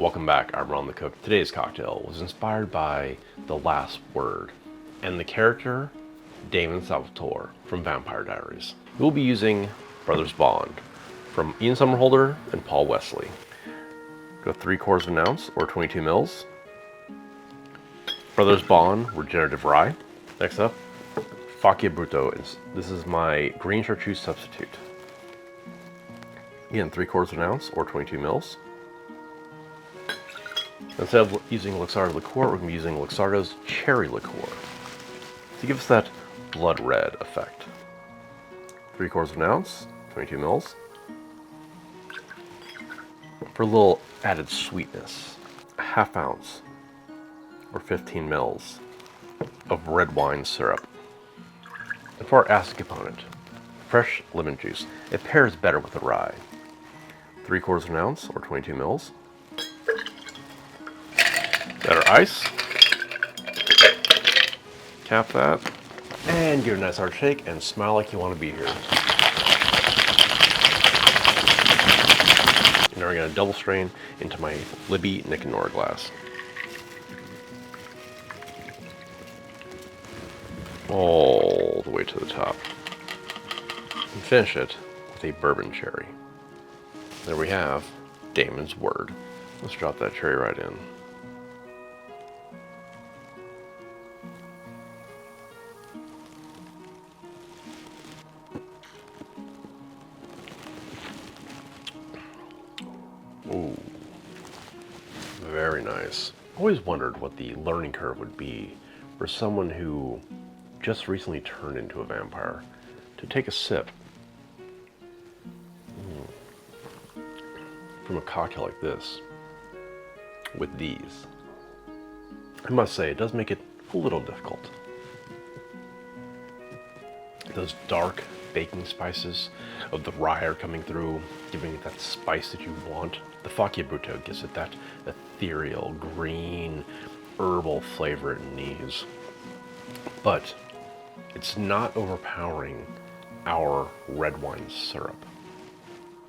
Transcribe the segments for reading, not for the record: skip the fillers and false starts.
Welcome back, I'm Ron the Cook. Today's cocktail was inspired by The Last Word and the character Damon Salvatore from Vampire Diaries. We'll be using Brothers Bond from Ian Sommerholder and Paul Wesley. Go 3/4 of an ounce or 22 mils. Brothers Bond Regenerative Rye. Next up, Faccia Brutto. This is my green chartreuse substitute. Again, 3/4 of an ounce or 22 mils. Instead of using Luxardo Liqueur, we're going to be using Luxardo's Cherry Liqueur to give us that blood red effect. 3/4 of an ounce, 22 mils. For a little added sweetness, a 1/2 ounce or 15 mils of red wine syrup. And for our acid component, fresh lemon juice. It pairs better with the rye. 3/4 of an ounce or 22 mils. Add our ice. Cap that. And give it a nice hard shake and smile like you want to be here. Now we're going to double strain into my Libby Nick and Nora glass. All the way to the top. And finish it with a bourbon cherry. There we have Damon's Word. Let's drop that cherry right in. Ooh, very nice. Always wondered what the learning curve would be for someone who just recently turned into a vampire to take a sip from a cocktail like this with these. I must say, it does make it a little difficult. Those dark baking spices of the rye are coming through, giving it that spice that you want. The Faccia Brutto gives it that ethereal, green, herbal flavor it needs. But it's not overpowering our red wine syrup,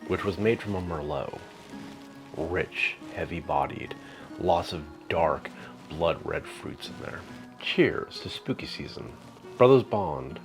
which was made from a Merlot. Rich, heavy-bodied, lots of dark, blood red fruits in there. Cheers to spooky season. Brothers Bond